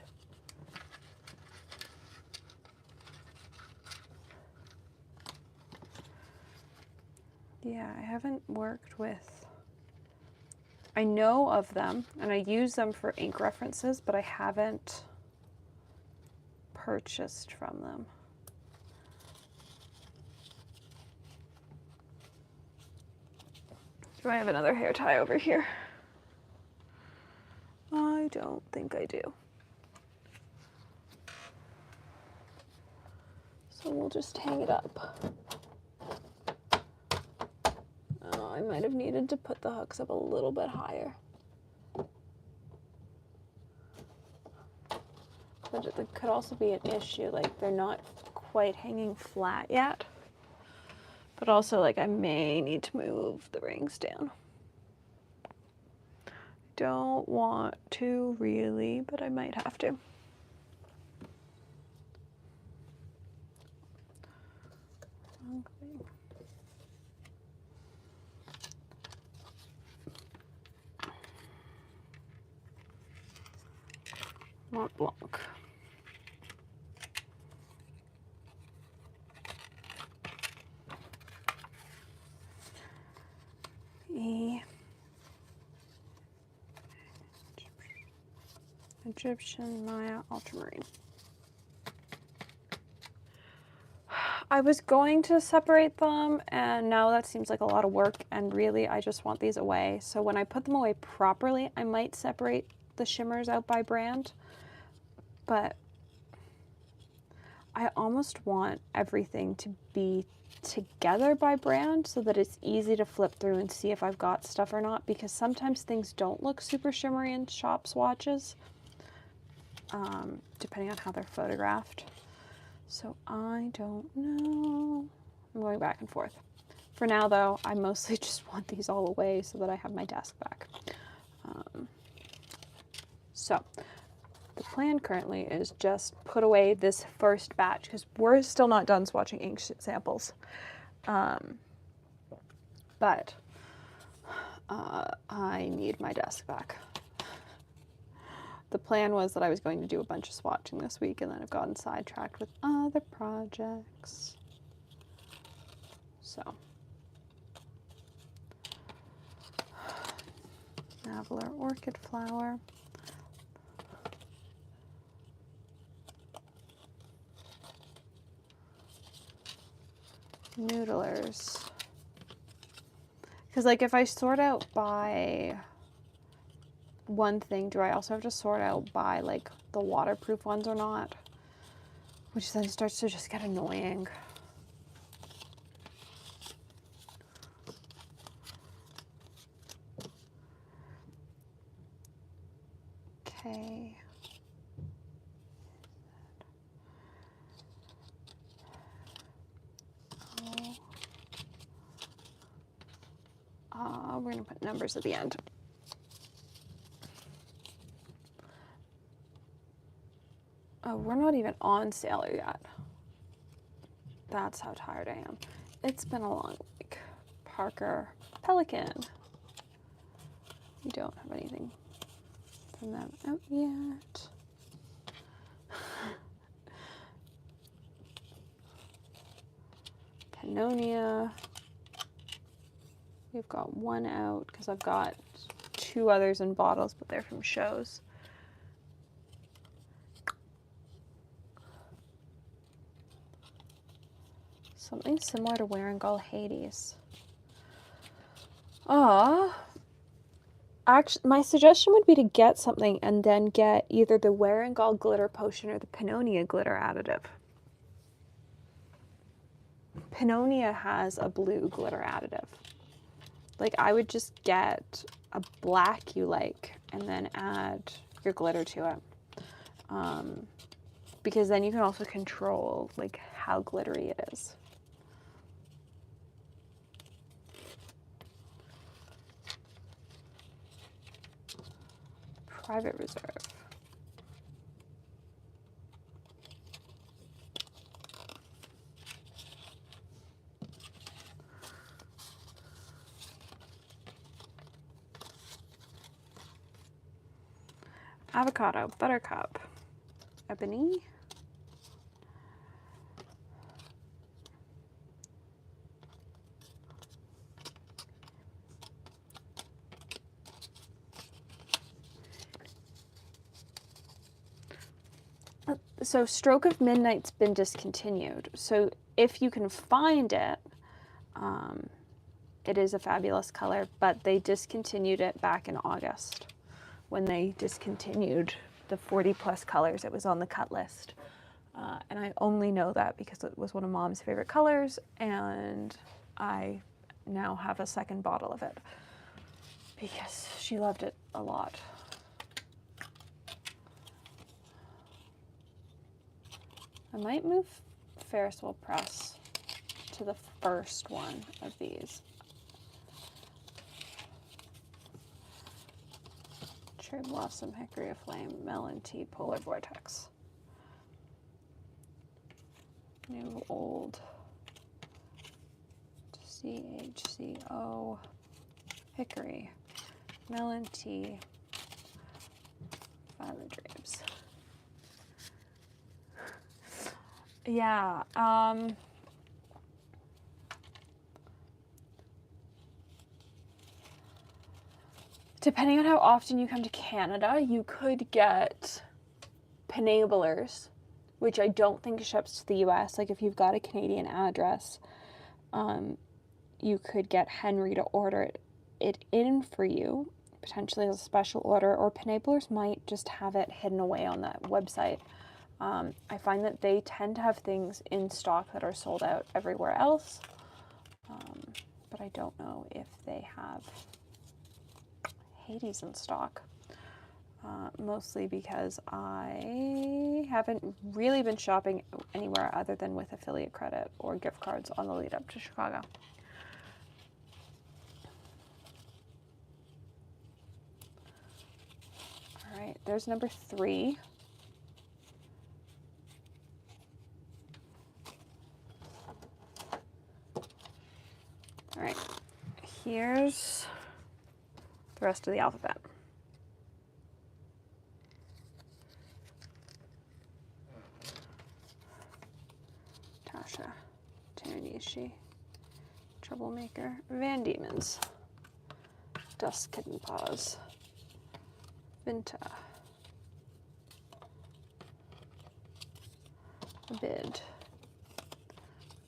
S2: Yeah, I haven't worked with, I know of them and I use them for ink references, but I haven't purchased from them. Do I have another hair tie over here? I don't think I do. So we'll just hang it up. Oh, I might have needed to put the hooks up a little bit higher. But it could also be an issue, like they're not quite hanging flat yet. But also, like, I may need to move the rings down. Don't want to really, but I might have to. Okay. Mont Blanc. Egyptian, Maya, Ultramarine. I was going to separate them, and now that seems like a lot of work, and really I just want these away. So when I put them away properly, I might separate the shimmers out by brand, but I almost want everything to be together by brand so that it's easy to flip through and see if I've got stuff or not, because sometimes things don't look super shimmery in shop swatches, depending on how they're photographed. So I don't know. I'm going back and forth. For now, though, I mostly just want these all away so that I have my desk back. So the plan currently is just put away this first batch because we're still not done swatching ink samples. But I need my desk back. The plan was that I was going to do a bunch of swatching this week, and then I've gotten sidetracked with other projects. So, Naveler Orchid Flower. one thing, do I also have to sort out by like the waterproof ones or not? Which then starts to just get annoying. Okay. We're gonna put numbers at the end. Oh, we're not even on sale yet. That's how tired I am. It's been a long week. Parker, Pelican. We don't have anything from them out yet. Pannonia. We've got one out because I've got 2 others in bottles, but they're from shows. Something similar to Wearingal Hades. Actually, my suggestion would be to get something and then get either the Wearingal glitter potion or the Pannonia glitter additive. Pannonia has a blue glitter additive. Like, I would just get a black you like and then add your glitter to it. Because then you can also control like how glittery it is. Private Reserve. Avocado, Buttercup, Ebony. So Stroke of Midnight's been discontinued. So if you can find it, it is a fabulous color, but they discontinued it back in August when they discontinued the 40 plus colors. It was on the cut list. And I only know that because it was one of Mom's favorite colors, and I now have a second bottle of it because she loved it a lot. I might move Ferris Wheel Press to the first one of these. Cherry Blossom, Hickory Aflame, Melon Tea, Polar Vortex. New, old. CHCO. Hickory. Melon Tea. Violet Drapes. Yeah, depending on how often you come to Canada, you could get Pinablers, which I don't think ships to the US. Like if you've got a Canadian address, you could get Henry to order it in for you, potentially as a special order, or Pinablers might just have it hidden away on that website. I find that they tend to have things in stock that are sold out everywhere else, but I don't know if they have Hades in stock, mostly because I haven't really been shopping anywhere other than with affiliate credit or gift cards on the lead up to Chicago. All right, there's number 3. All right, here's the rest of the alphabet. Tasha, Taranishi, Troublemaker, Van Diemen's, Dusk Hidden Paws, Vinta, Bid,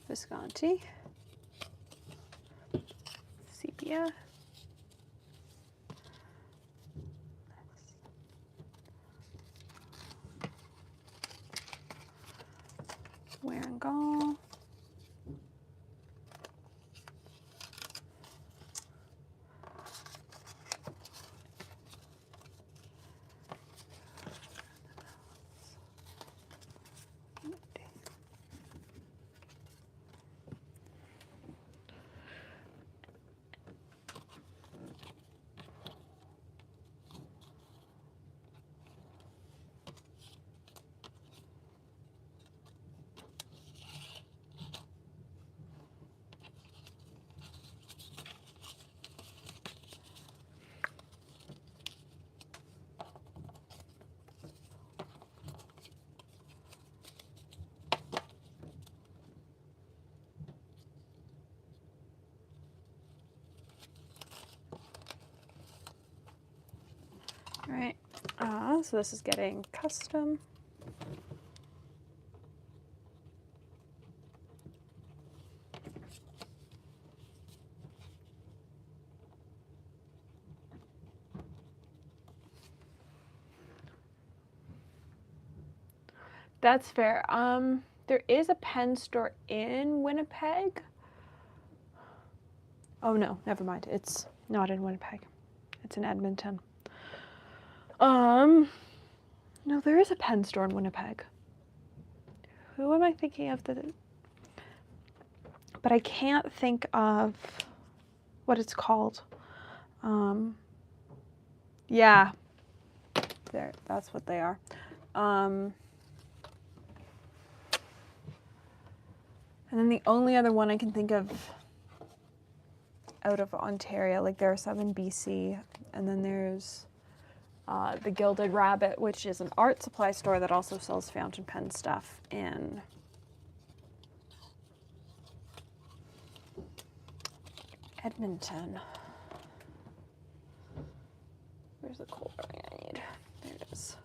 S2: Visconti, Sepia, Marina. So this is getting custom.
S1: That's fair. There is a pen store in Winnipeg. Oh no, never mind. It's not in Winnipeg. It's in Edmonton. No, there is a pen store in Winnipeg. Who am I thinking of but I can't think of what it's called. Yeah. There, that's what they are. And then the only other one I can think of out of Ontario, like there are some in BC, and then there's the Gilded Rabbit, which is an art supply store that also sells fountain pen stuff in Edmonton. Where's the cold ring I need? There it is.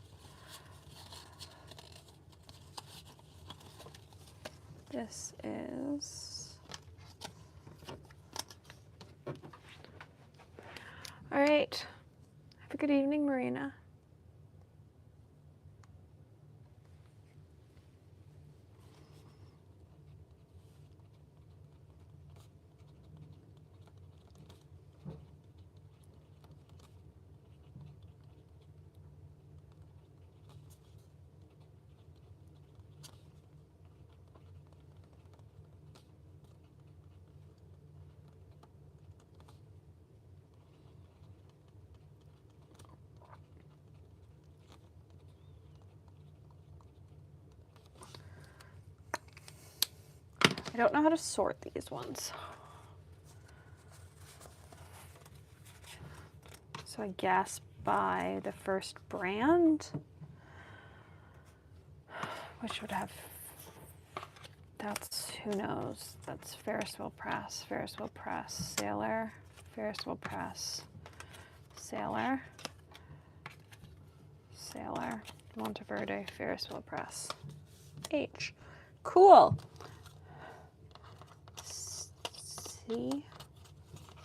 S1: This is... All right. Have a good evening, Marina. I don't know how to sort these ones. So I guess by the first brand, which would have, that's, who knows, that's Ferris Wheel Press, Sailor, Ferris Wheel Press, Sailor, Monteverde, Ferris Wheel Press, H. Cool.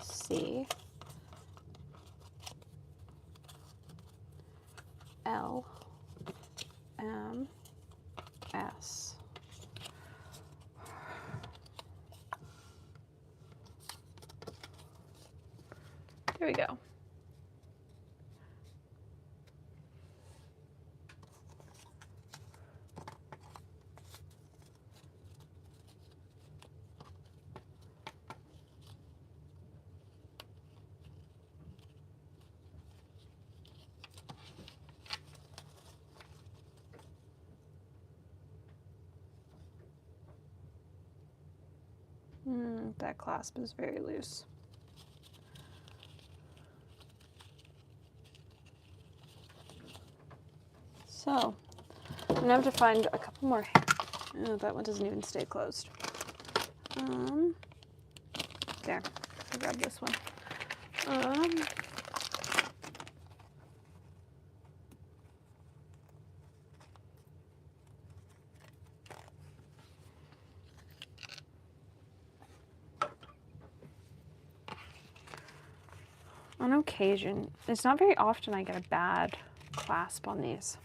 S1: C L M S. There we go. That clasp is very loose. So, I'm gonna have to find a couple more. Oh, that one doesn't even stay closed. There, I'll grab this one. On occasion, it's not very often I get a bad clasp on these.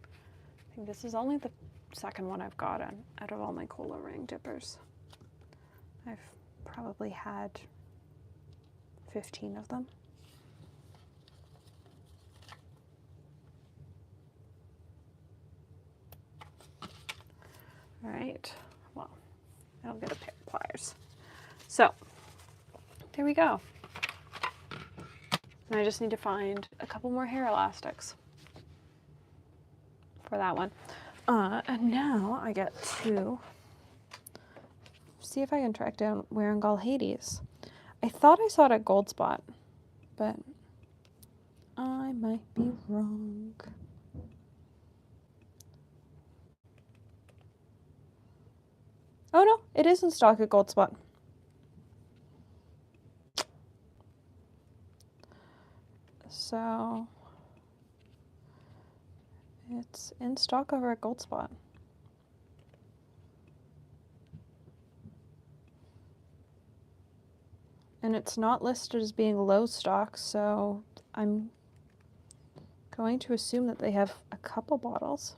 S1: I think this is only the second one I've gotten out of all my cola ring dippers. I've probably had 15 of them. All right, well, I'll get a pair of pliers. So, there we go. And I just need to find a couple more hair elastics for that one. And now I get to see if I can track down Warangall Hades. I thought I saw it at Gold Spot, but I might be wrong. Oh no, it is in stock at Gold Spot. So
S2: It's in stock over at Gold Spot. And it's not listed as being low stock, so I'm going to assume that they have a couple bottles.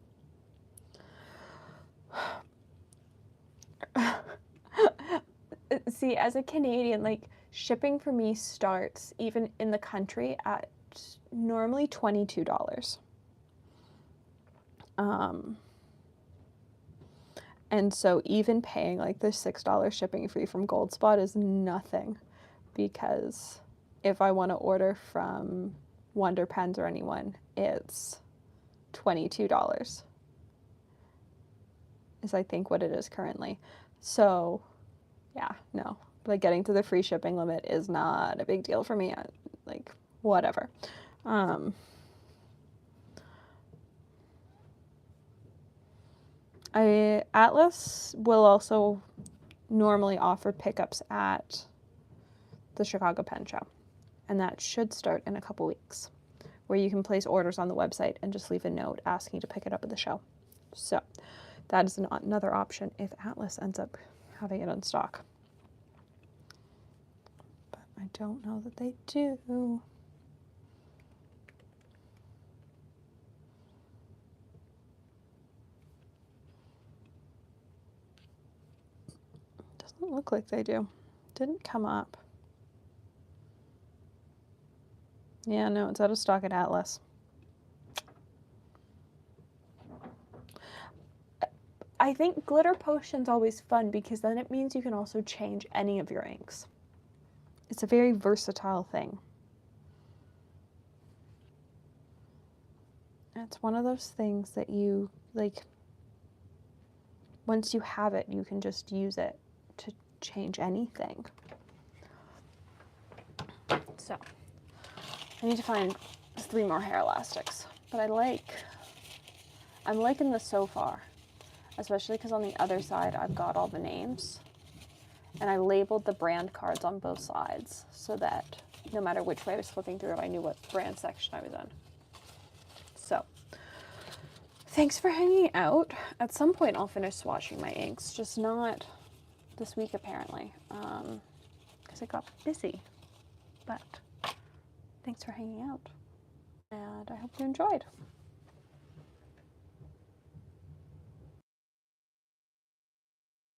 S2: See, as a Canadian, like, shipping for me starts, even in the country, at normally $22. And so even paying like the $6 shipping fee from Gold Spot is nothing, because if I want to order from Wonder Pens or anyone, it's $22 is I think what it is currently. So yeah, no, like getting to the free shipping limit is not a big deal for me. Like, whatever. Atlas will also normally offer pickups at the Chicago Pen Show, and that should start in a couple weeks, where you can place orders on the website and just leave a note asking to pick it up at the show. So that is another option if Atlas ends up having it in stock. But I don't know that they do. Doesn't look like they do. Didn't come up. Yeah, no, it's out of stock at Atlas. I think glitter potion's always fun because then it means you can also change any of your inks. It's a very versatile thing. It's one of those things that you, like, once you have it, you can just use it to change anything. So, I need to find 3 more hair elastics, but I'm liking this so far, especially because on the other side I've got all the names, and I labeled the brand cards on both sides so that no matter which way I was flipping through it, I knew what brand section I was in. So, thanks for hanging out. At some point I'll finish swatching my inks, just not this week apparently, because I got busy. But thanks for hanging out, and I hope you enjoyed.